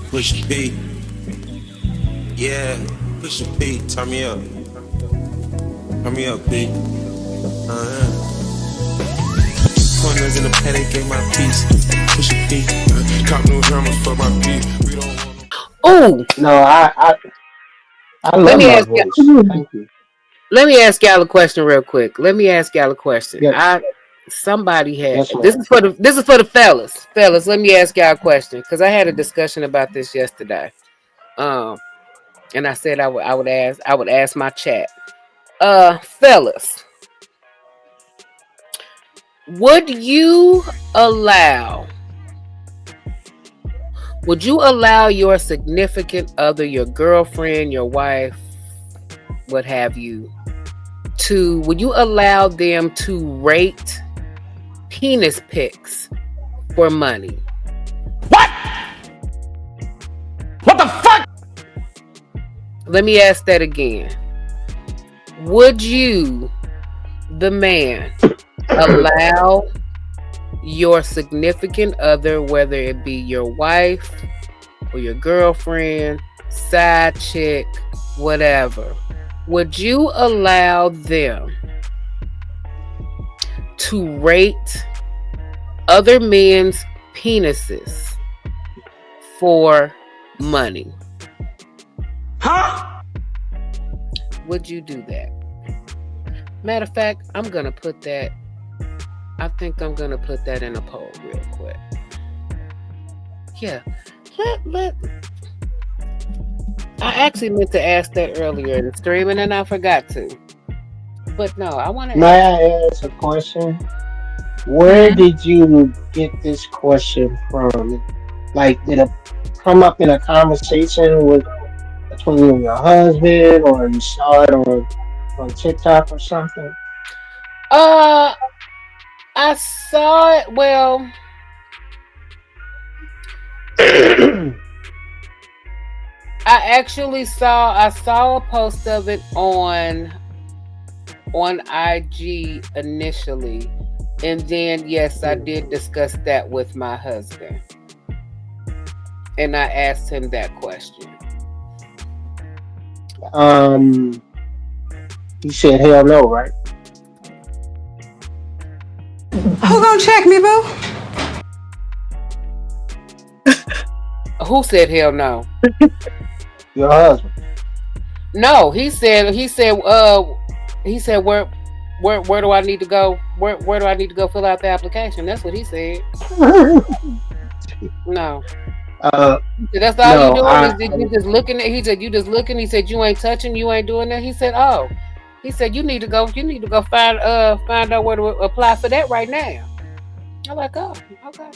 Push P. Yeah, push P. Turn me up. Turn me up, P. Corners in the paddock, gave my piece. Push P. Cop new hammers for my P. We don't want Oh, No, I let love me my ask you. voice. Thank you. Let me ask y'all a question real quick. Let me ask y'all a question. Yes, Somebody had yes, ma'am. this is for the fellas. Fellas, let me ask y'all a question because I had a discussion about this yesterday. Um, and I said I would ask my chat. Fellas, would you allow would you allow your significant other, your girlfriend, your wife, what have you, would you allow them to rate penis pics for money? What? What the fuck? Let me ask that again. Would you, the man, allow your significant other, whether it be your wife or your girlfriend, side chick, whatever, would you allow them to rate other men's penises for money? Huh? Would you do that? Matter of fact, I think I'm gonna put that in a poll real quick. Yeah. I actually meant to ask that earlier in the stream and then I forgot to. But no, I want to May ask. I ask a question? Where did you get this question from? Like, did it come up in a conversation with between you and your husband, or you saw it on TikTok or something? Uh, I saw it. Well, I saw a post of it on IG initially, and then yes, I did discuss that with my husband, and I asked him that question. He said hell no, right? Who gonna check me, boo? Who said hell no? Your husband. No, he said where do I need to go? Where do I need to go fill out the application? That's what he said. No. He said, that's all you No, doing is that you just looking at. He said you just looking. He said you ain't touching, you ain't doing that. He said, oh, he said you need to go find out where to apply for that right now. I'm like, oh, okay.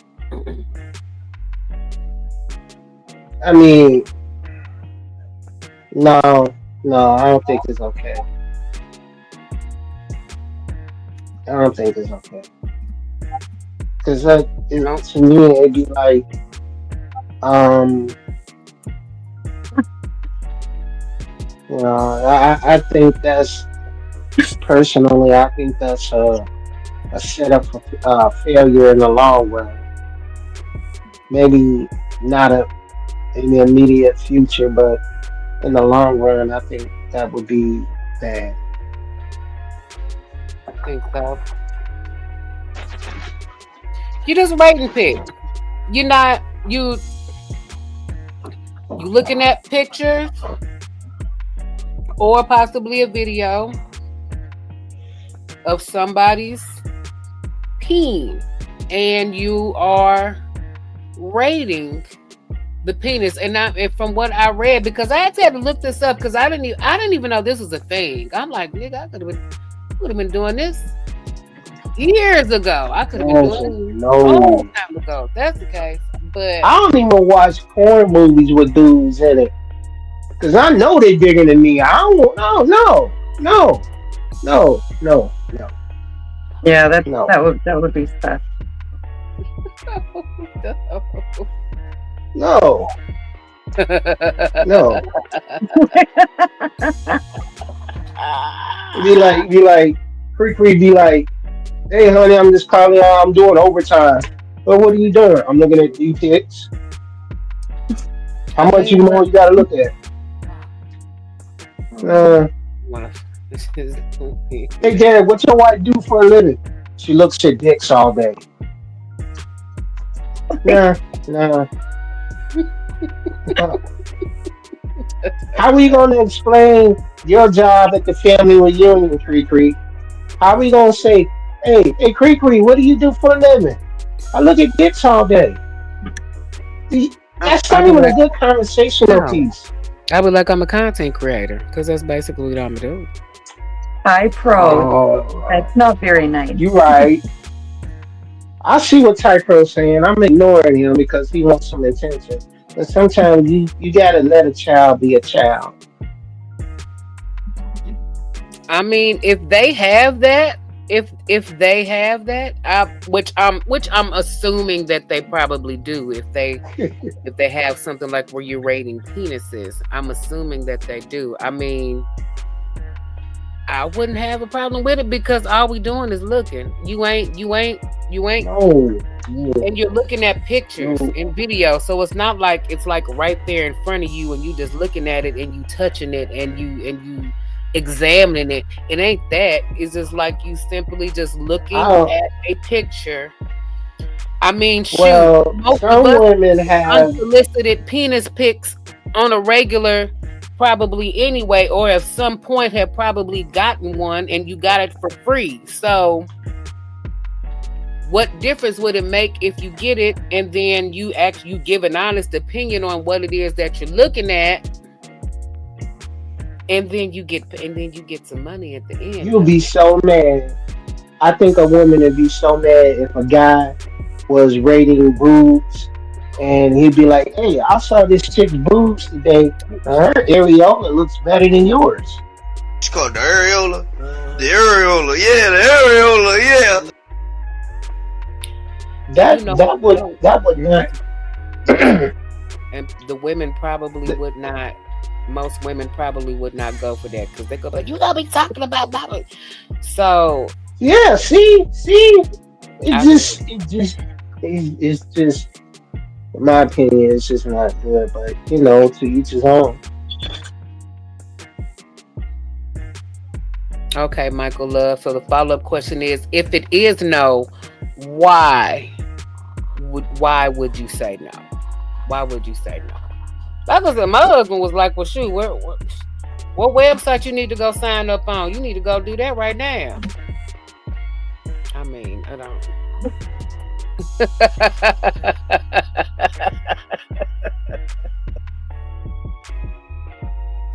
I mean, no, I don't think it's okay. I don't think it's okay. Because to me, it'd be like, I think that's personally, I think that's a setup for failure in the long run. Maybe not in the immediate future, but in the long run, I think that would be bad. I think so. You just wait and pick. You're not you looking at pictures or possibly a video of somebody's peen, and you are rating the penis. And from what I read, because I had to look this up because I didn't even know this was a thing. I'm like, nigga, I could have been doing this years ago. I could have been doing it a long time ago. That's the case. But I don't even watch porn movies with dudes in it. Cause I know they bigger than me. I don't want no. Yeah, No. that would be stuff. No. No. Be like, Kre Krew be like, hey honey, I'm just calling y'all, I'm doing overtime. Well, what are you doing? I'm looking at D-Pics. How I much mean, more you got to look at? Uh, hey, Dad, what your wife do for a living? She looks at dicks all day. Nah, nah. Uh, how are we going to explain your job at the family reunion, Kre Krew? How are we going to say, hey, Kre Krew, what do you do for a living? I look at dicks all day. See, that's I not be even a like, good conversational no. piece. I be like, I'm a content creator because that's basically what I'm doing. High pro. Oh, That's not very nice. you right. I see what Typro's saying. I'm ignoring him because he wants some attention. But sometimes you gotta let a child be a child. I mean, if they have that, if they have that, which I'm assuming that they probably do. If they have something like where you're rating penises, I'm assuming that they do. I mean, I wouldn't have a problem with it because all we doing is looking. You ain't, No, no, and you're looking at pictures no. and video, so it's not like it's like right there in front of you, and you just looking at it and you touching it and you examining it. It ain't that. It's just like you simply just I looking don't. at a picture. I mean, shoot, Well, most of some us women see have. unsolicited penis pics on a regular, probably anyway, or at some point have probably gotten one and you got it for free. So, what difference would it make if you get it and then you give an honest opinion on what it is that you're looking at, and then you get some money at the end You'll of be it? so mad. I think a woman would be so mad if a guy was rating boobs and he'd be like, "Hey, I saw this chick's boobs today. Her areola looks better than yours." It's called the areola. The areola, yeah, the areola, yeah. And That that would not. most and the women probably would not. Most women probably would not go for that because they go like, "You gotta be talking about that." So Yeah, see, I just it's just, in my opinion, it's just not good. But you know, to each his own. okay, Michael Love. So the follow up question is: if it is no, why why would you say no? Why would you say no? Like I said, my husband was like, "Well, shoot, what website you need to go sign up on? You need to go do that right now." I mean, I don't.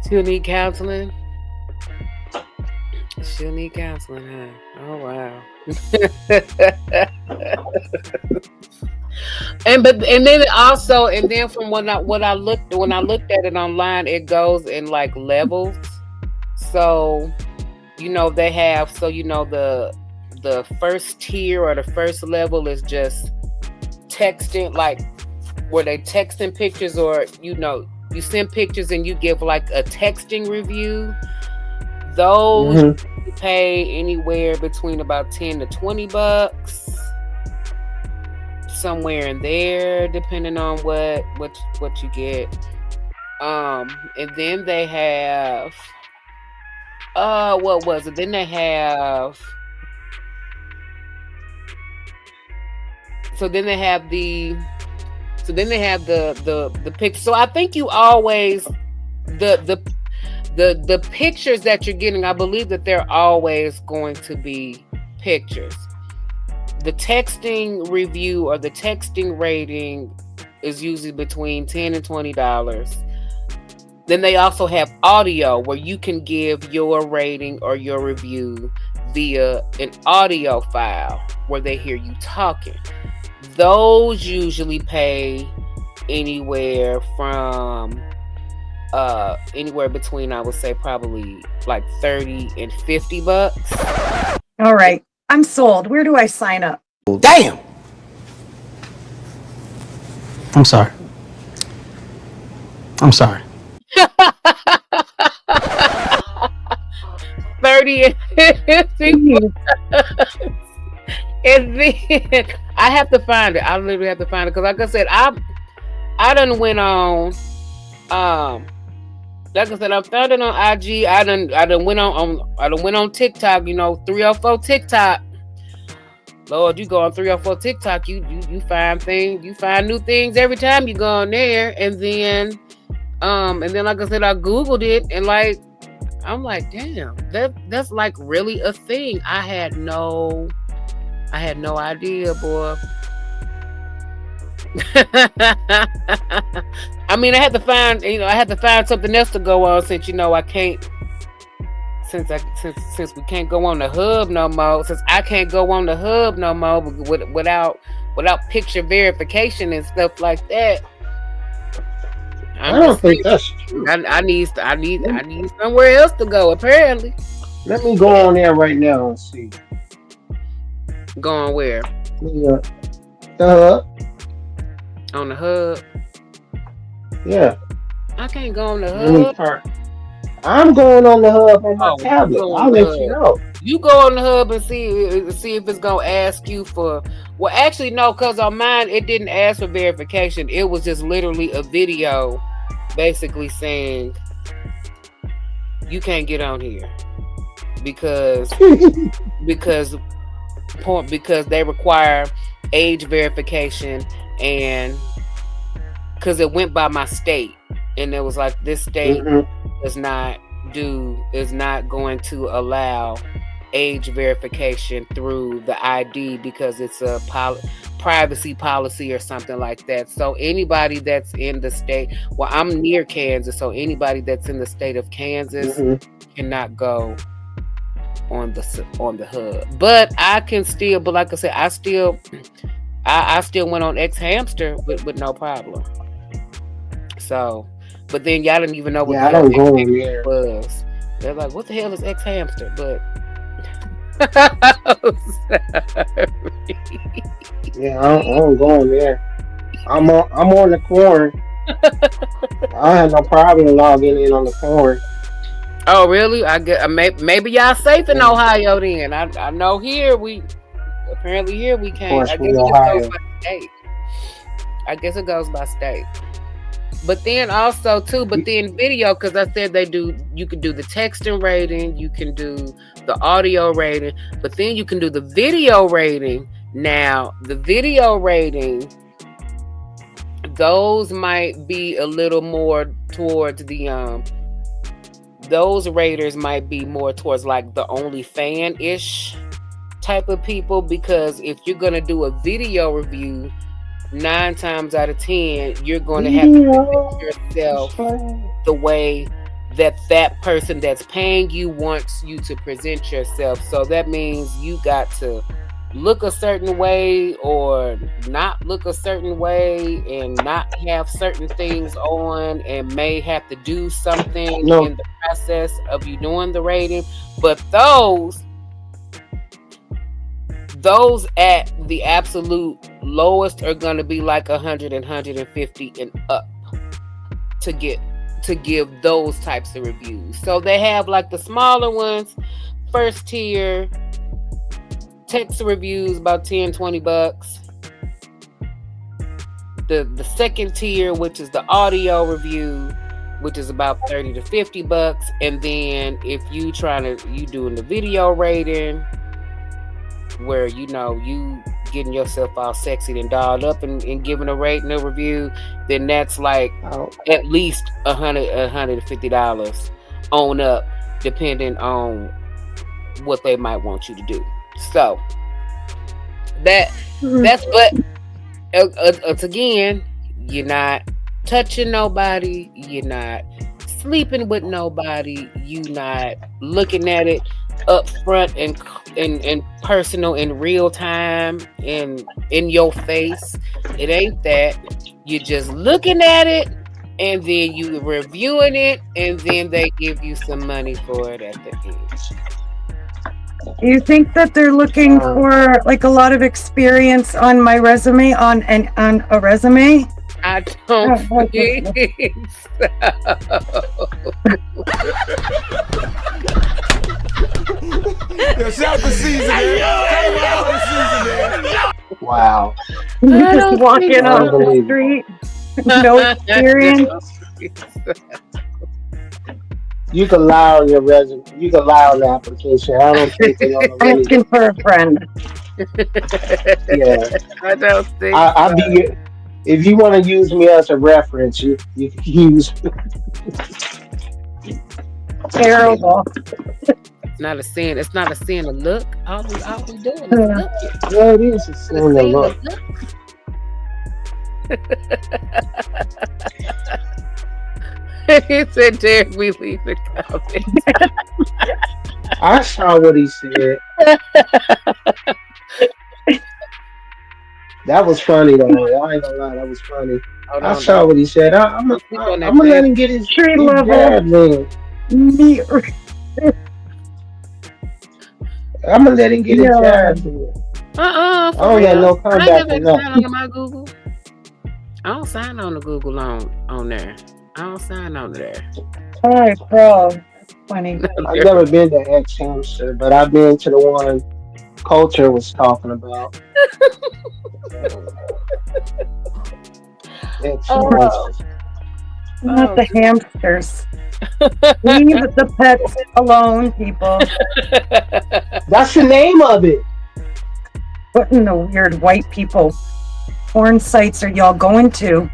She'll need counseling. She'll need counseling, huh? Oh wow. And then from when I looked at it online, it goes in like levels. So the first tier or the first level is just texting, like where they texting pictures, or you send pictures and you give like a texting review. Those Hmm. you pay anywhere between about $10 to $20, somewhere in there, depending on what you get. And then they have what was it? Then they have so then they have the so then they have the picture. So I think you always the the pictures that you're getting, I believe that they're always going to be pictures. The texting review or the texting rating is usually between $10 and $20. Then they also have audio where you can give your rating or your review via an audio file where they hear you talking. Those usually pay anywhere from anywhere between, I would say, probably like $30 and $50. All right. I'm sold. Where do I sign up? Damn! I'm sorry. I'm sorry. 30 and 50. Please. And then I have to find it. I literally have to find it because, like I said, I done went on. Like I said, I found it on IG. I done went on TikTok. 304 TikTok. Lord, you go on 304 TikTok, you find things, you find new things every time you go on there, and then like I said, I Googled it, and like I'm like, damn, that's like really a thing. I had no idea, boy. I mean, I had to find something else to go on since I can't. Since we can't go on the hub no more, since I can't go on the hub no more without picture verification and stuff like that. I don't think that's true. I need somewhere else to go. Apparently, let me go on there right now and see. Go on where? The hub. On the hub. Yeah. I can't go on the hub. I'm going on the hub on my tablet. I'll let you know. You go on the hub and see if it's gonna ask you for. Well, actually, no, because on mine it didn't ask for verification. It was just literally a video, basically saying you can't get on here because they require age verification, and because it went by my state, and it was like this state. Is not going to allow age verification through the ID because it's a privacy policy or something like that. So anybody that's in the state, well, I'm near Kansas, so anybody that's in the state of Kansas cannot go on the hub. But I can still, but like I said, I still went on X Hamster with no problem. So. But then y'all didn't even know what the hell X Hamster was. They're like, what the hell is X Hamster? But yeah, I'm going there. I'm on the corn. I have no problem logging in on the corn. Oh, really? I get maybe y'all safe in Ohio then. I know here we can't. I guess it goes by state. But then also too, video, because I said you can do the texting rating, you can do the audio rating, but then you can do the video rating. Now, the video rating, those might be a little more towards those raters might be more towards like the OnlyFans-ish type of people, because if you're going to do a video review, 9 times out of 10, you're going to have to present yourself the way that person that's paying you wants you to present yourself. So that means you got to look a certain way or not look a certain way and not have certain things on, and may have to do something in the process of you doing the rating. But those at the absolute lowest are going to be like 100 and 150 and up to give those types of reviews. So they have like the smaller ones, first tier text reviews, about $10-$20. The second tier, which is the audio review, which is about $30 to $50. And then if you doing the video rating, where you getting yourself all sexy and dolled up and giving a rating or review, then that's like at least $150 on up, depending on what they might want you to do. So that's but again, you're not touching nobody, you're not sleeping with nobody, you're not looking at it up front and personal in real time in your face. It ain't that. You're just looking at it, and then you reviewing it, and then they give you some money for it at the end. Do you think that they're looking for like a lot of experience on my resume, on a resume? I don't think so. Yo, shout out to Season, man. Wow. You I just don't think walking off so. the Unbelievable. street, no experience. You can lie on your resume. You can lie on the application. I don't think they're gonna really. Asking for a friend. Yeah, I don't think I so. be. If you want to use me as a reference, you can use. Terrible. It's not a sin. It's not a sin to look. All we doing is looking. Yeah, it is a The sin to sin to look. look. He said, "Derek, we leave the comments." I saw what he said. That was funny though. I ain't gonna lie, that was funny. Hold I on, saw what he said. don't sleep on that I'm gonna let fast. him get his Street his level jab in. meat. I'm gonna let him get his Yeah. jab in. For I don't got real. no I ain't comeback never from had to sign that. on my Google. I don't sign on the Google on there. I don't sign on there. Hi, bro. Funny. I've never been to X Hamster, but I've been to the one Culture was talking about. X Oh, Hamster. Not the hamsters. Leave the pets alone, people. That's the name of it. What in the weird white people porn sites are y'all going to?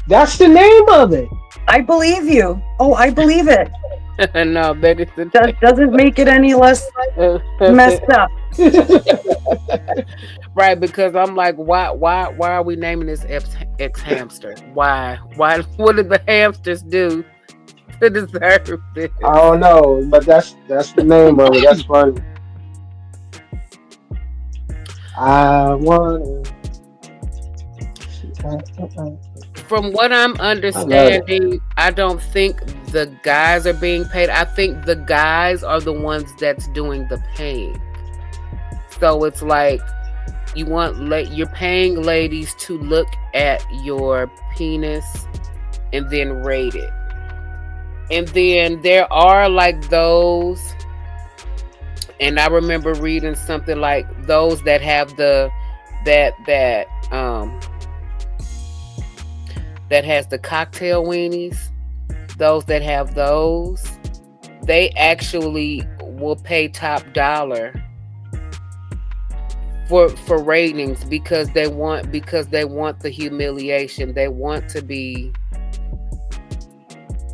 That's the name of it. I believe you. Oh, I believe it. no, that is the That doesn't make it any less messed up. Right, because I'm like, why are we naming this X hamster? Why? What did the hamsters do to deserve this? I don't know, but that's the name of it. That's funny. I wanna. From what I'm I love it. understanding, I don't think the guys are being paid. I think the guys are the ones that's doing the paying. So it's like you're paying ladies to look at your penis and then rate it. And then there are like those, and I remember reading something like those that have that has the cocktail weenies. Those that have those, they actually will pay top dollar for ratings because they want the humiliation. They want to be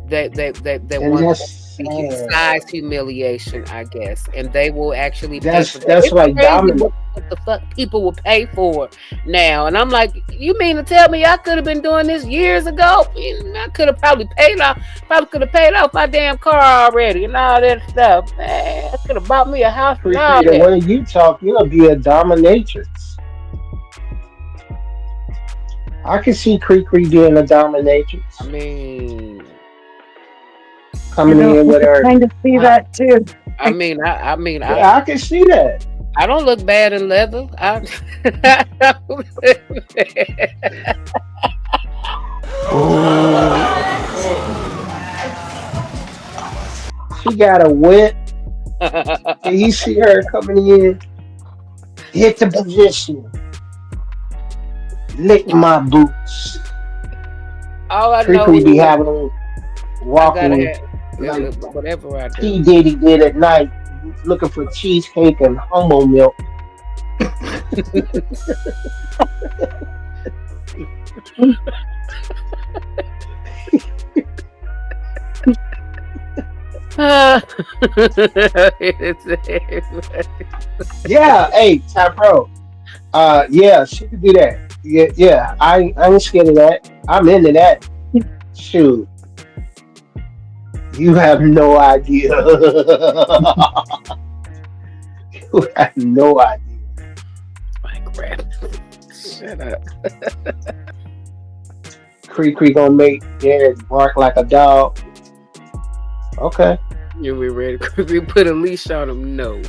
they And want that's the sad. size humiliation, I guess, and they will actually pay for that. That's It's like crazy dominant. what the fuck people will pay for now, and I'm like, you mean to tell me I could have been doing this years ago? I could have probably paid off my damn car already and all that stuff. Man, I could have bought me a house and all The that. way you talk, you'll be a dominatrix. I can see Kre Krew being a dominatrix, I mean, coming in with I her. kind of see that too. Yeah, I can see that. I don't look bad in leather. She got a whip. And you see her coming in, hit the position, lick my boots. All I Kre know Krew be is having them I gotta walking like have whatever I do. P. Diddy did at night, looking for cheesecake and homo milk. Yeah, hey, Ty Pro. Yeah, she could do that. Yeah. I ain't scared of that. I'm into that. Shoot, you have no idea. You have no idea. My crap. Shut up. Kre Krew gonna make Derek bark like a dog. Okay. You be ready to put a leash on him? No.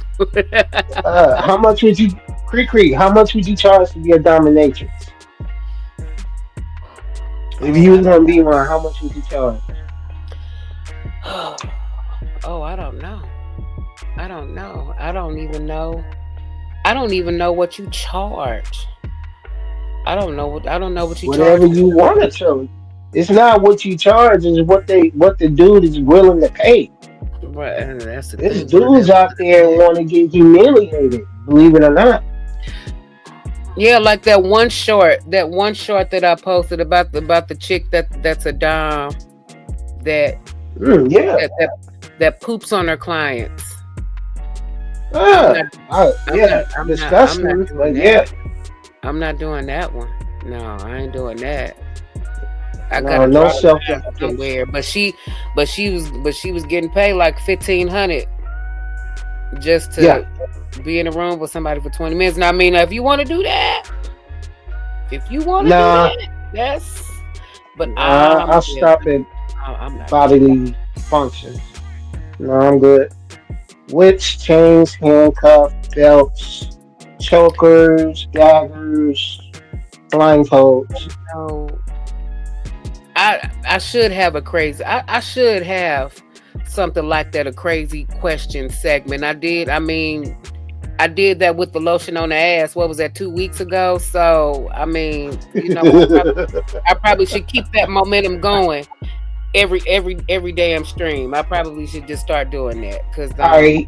How much would you, Kre Krew? How much would you charge to be a dominatrix? If you was gonna be one, how much would you charge? Oh, I don't know. I don't even know. I I don't even know what you charge. I don't know what you charge. Whatever you want to charge. It's not what you charge, it's what the dude is willing to pay. Right, and that's the There's thing. dudes out there want to get humiliated, believe it or not. Yeah, like that one short that I posted about the chick that's a dom that Yeah. that poops on her clients. Yeah. I'm Disgusting, not doing but yeah. that. I'm not doing that one. No, I ain't doing that. I No, gotta no draw the line self-deprecation. somewhere. But she was getting paid like 1,500 just Yeah. to be in a room with somebody for 20 minutes. Now, I mean, if you want to do that, Nah. that's. But I'll stop at I'm not. bodily functions. No, I'm good. Whips, chains, handcuffs, belts, chokers, gaggers, blindfolds. No, I should have a crazy. I should have something like that, a crazy question segment. I did. I mean, I did that with the lotion on the ass. What was that, 2 weeks ago? So I mean, I probably should keep that momentum going every damn stream. I probably should just start doing that because all right,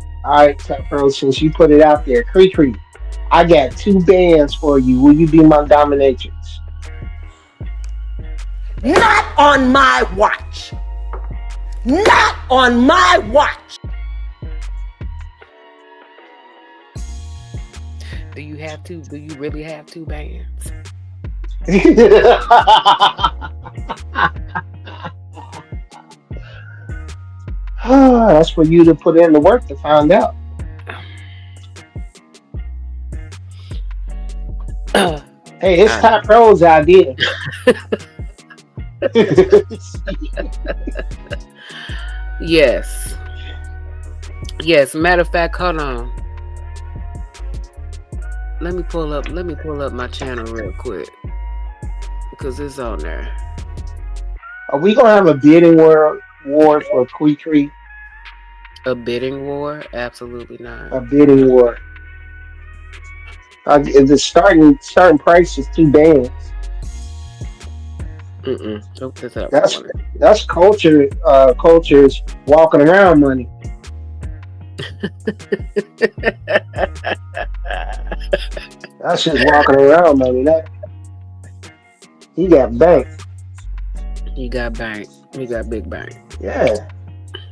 bro. Since you put it out there, Kre Krew, I got 2 bands for you. Will you be my dominatrix? Not on my watch. Not on my watch. Do you really have 2 bands? That's for you to put in the work to find out. Hey, it's Top Pro's idea. Yes. Matter of fact, hold on. Let me pull up my channel real quick because it's on there. Are we gonna have a bidding war for Kre Krew? A bidding war? Absolutely not. A bidding war. The starting price is 2 bands. That's culture. Culture's walking around money. That's just walking around money. That he got bank. He got bank. He got big bank. Yeah,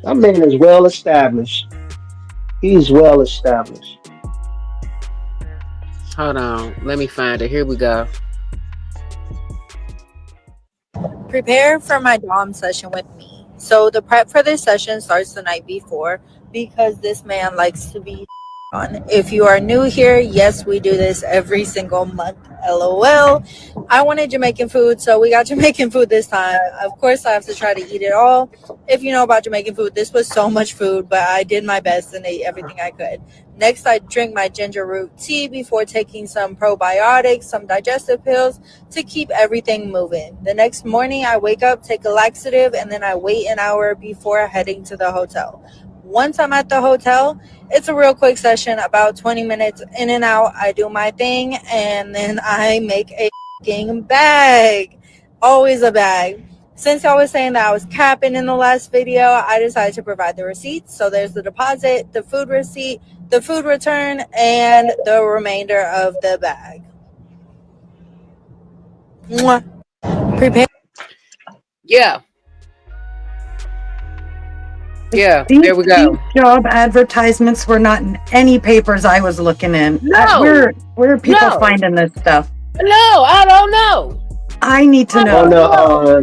that man is well established. He's well established. Hold on, let me find it. Here we go. Prepare for my Dom session with me. So the prep for this session starts the night before because this man likes to be on. If you are new here, yes, we do this every single month. LOL. I wanted Jamaican food, so we got Jamaican food this time. Of course, I have to try to eat it all. If you know about Jamaican food, this was so much food, but I did my best and ate everything I could. Next, I drink my ginger root tea before taking some probiotics, some digestive pills to keep everything moving. The next morning, I wake up, take a laxative, and then I wait an hour before heading to the hotel. Once I'm at the hotel, it's a real quick session, about 20 minutes in and out. I do my thing, and then I make a f***ing bag. Always a bag. Since I was saying that I was capping in the last video, I decided to provide the receipts. So there's the deposit, the food receipt, the food return, and the remainder of the bag. Mwah. Prepare. Yeah. Yeah, These there we go. job advertisements were not in any papers I was looking in. No. Where are people No. finding this stuff? No, I don't know. I need to know.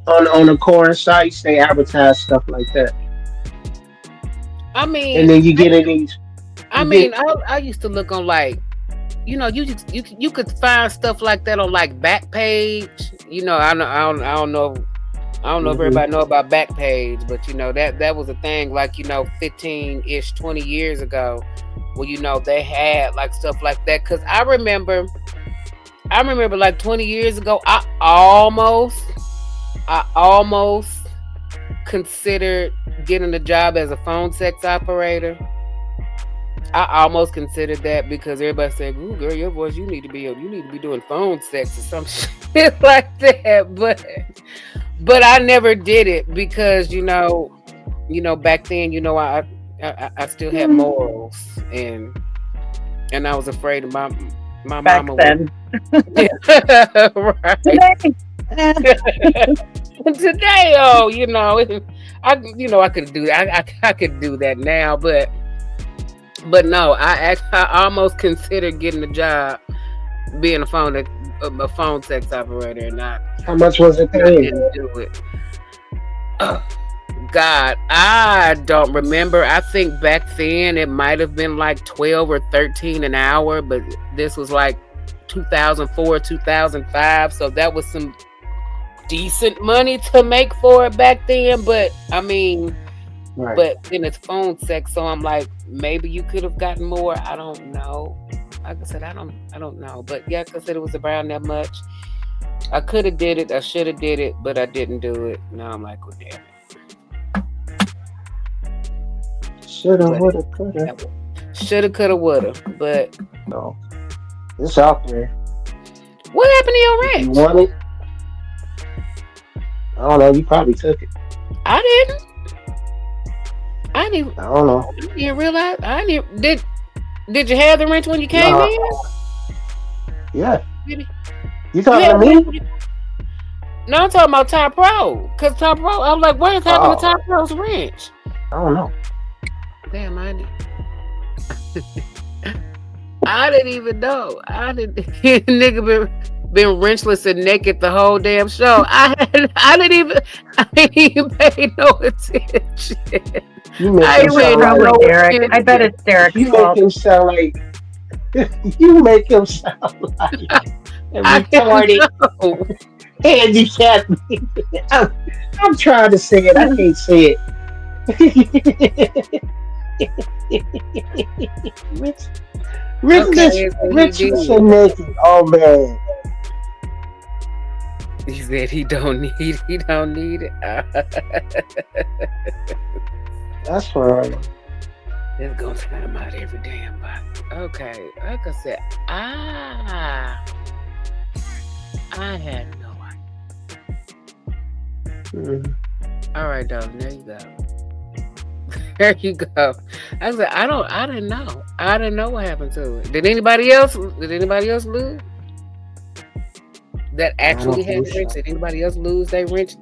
On the core sites, they advertise stuff like that. I mean, And then you get in these. I used to look on like, you could find stuff like that on like Backpage. I don't know if everybody know about Backpage, but that was a thing like 15-ish 20 years ago where they had like stuff like that. Because I remember like 20 years ago, I almost considered getting a job as a phone sex operator. I almost considered that because everybody said, "Ooh, girl, your voice, you need to be doing phone sex or some shit like that." But I never did it because back then, I still had morals and I was afraid of my Back mama then. right. Today, I could do that. I could do that now, but no, I almost considered getting a job being a phone sex operator, and How much was it I paying? didn't do it. God, I don't remember. I think back then it might have been like 12 or 13 an hour, but this was like 2004, 2005, so that was some decent money to make for it back then. But I mean, Right. but then it's phone sex, so I'm like, maybe you could have gotten more. I don't know. Like I said, I don't know. But yeah, like I said, it was around that much. I could have did it. I should have did it, but I didn't do it. Now I'm like, well, damn it. Shoulda, woulda, coulda. Shoulda, coulda, woulda. But No, it's out there. what happened to your If you ranch? want it, I don't know. You probably took it. I didn't. I didn't. I don't know. I didn't realize. I didn't. Did you have the wrench when you came No. in? Yeah. Did you You talking have to the me? wrench when you- No, I'm talking about Top Pro. Cause Top Pro, I'm like, what is happening to Top Pro's wrench? I don't know. Damn, I didn't even know. I didn't. Nigga been wrenchless and naked the whole damn show. I didn't even pay no attention. You make I him sound like Probably Derek. I bet it's Derek's you make fault. him sound like you make him sound like a retarded know. handicapped. I'm trying to say it. I can't say it. Richness and naked. Oh man. He said he don't need it. That's fine. It's gonna time out every damn body. Okay, like I said, I had no idea. All right, darling, there you go. There you go. I said, I didn't know. I didn't know what happened to it. Did anybody else lose? That actually had the wrench? Did anybody else lose their wrench?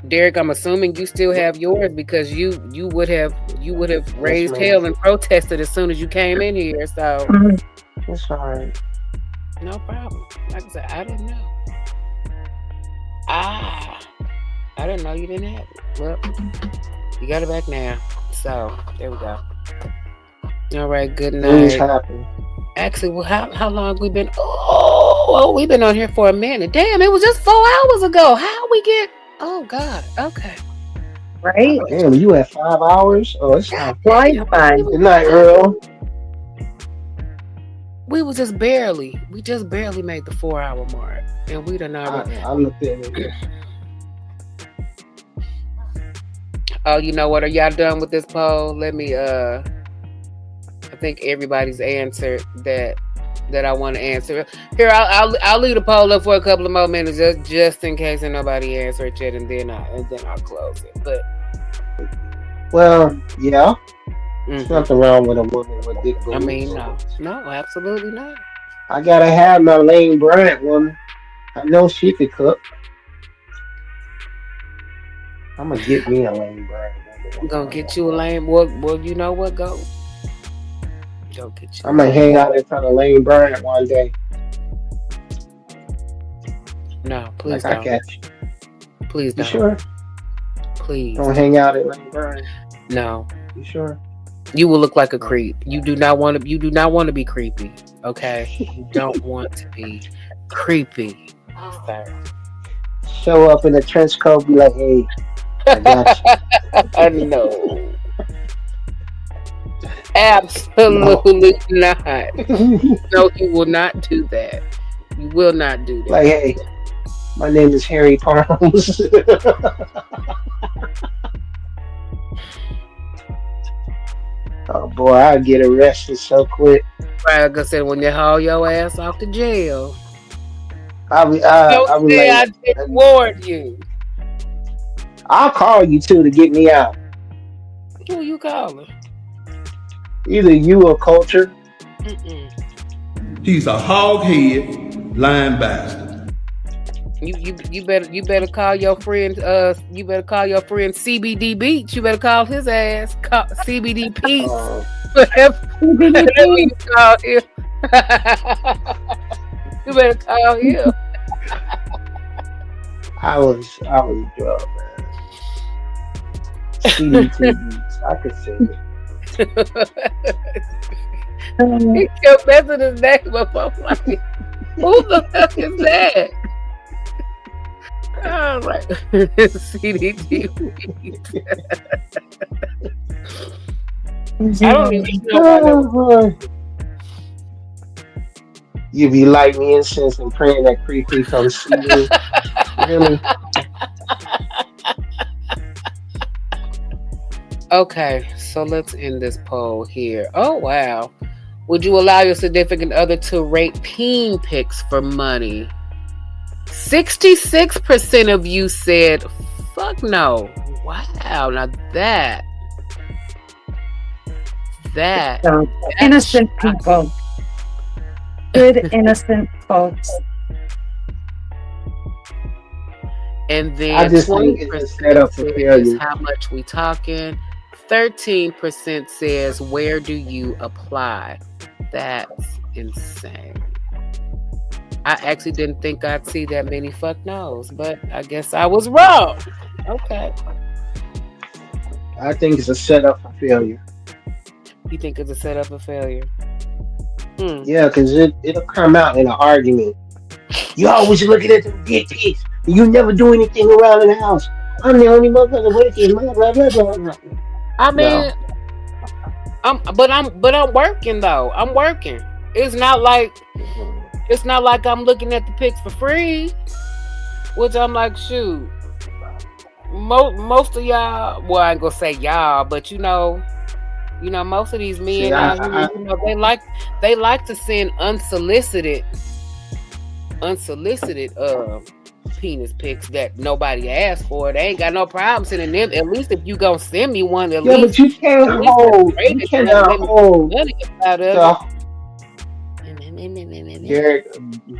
Derek, I'm assuming you still have yours because you would have raised hell and protested as soon as you came in here. So it's all right. No problem. Like I said, I didn't know. I didn't know you didn't have it. Well, you got it back now. So there we go. All right, good night. Actually, well, how long we been? Oh, we've been on here for a minute. Damn, it was just 4 hours ago. How we get? Oh God. Okay. Right. Damn, you had 5 hours. Oh, it's not flies by. Good night, Earl. We just barely made the 4 hour mark, and we done already. I looked at it. Oh, you know what? Are y'all done with this poll? Let me. I think everybody's answered that I want to answer. Here, I'll leave the poll up for a couple of more minutes just in case nobody answered yet, and then I'll close it. But well, yeah, there's nothing wrong with a woman with dick boobs. I mean, no, absolutely not. I gotta have my Lane Bryant woman. I know she could cook. I'm gonna get me a Lane Bryant woman. I'm gonna get you a Lane. Well, you know what? Go get you. I'm gonna hang out in front of Lane Bryant one day. No, please like don't. I catch you. Please don't. You sure? Please don't hang out at Lane Bryant. No. You sure? You will look like a creep. You do not want to be creepy. Okay? You don't want to be creepy. Sir. Show up in a trench coat, be like, hey, I got you. No. Absolutely not. No, you will not do that. You will not do that. Like, hey, my name is Harry Palms. Oh boy, I get arrested so quick. Right, like I said, when they haul your ass off to jail. I Don't be say like, I didn't warn you. I'll call you too to get me out. Who you calling? Either you or culture. Mm-mm. He's a hog-head lying bastard. You better call your friend you better call your friend CBD Beach. You better call his ass. CBD Pete's. Uh, Whatever you call him. You better call him. I was drunk, man. CDT beats. I could sing it. He kept messing his name up. I'm like, who the fuck is that? All right. CDT. I don't even know why You be lighting me incense and praying that Kre Krew comes see me. Really? Okay, so let's end this poll here. Oh wow. Would you allow your significant other to rate peen pics for money? 66% of you said fuck no. Wow, now that innocent people. Good innocent folks. And then I just think it's a setup for failure. how much we talking. 13% says where do you apply? That's insane. I actually didn't think I'd see that many fuck no's, but I guess I was wrong. Okay. I think it's a setup for failure. You think it's a setup for failure? Yeah, because it'll come out in an argument. You always looking at the D-Pics. You never do anything around in the house. I'm the only motherfucker working. Blah, blah, blah, blah, blah. I mean, I'm working though. I'm working. It's not like I'm looking at the pics for free. Which I'm like, shoot. Most of y'all, well, I ain't gonna say y'all, but you know, most of these men out here, they like to send unsolicited penis pics that nobody asked for. They ain't got no problem sending them. At least if you gonna send me one, at least. But you can't hold. You cannot hold.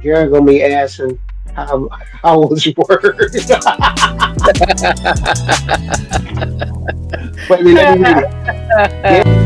Garrett gonna be asking how was work. Wait, let me read it.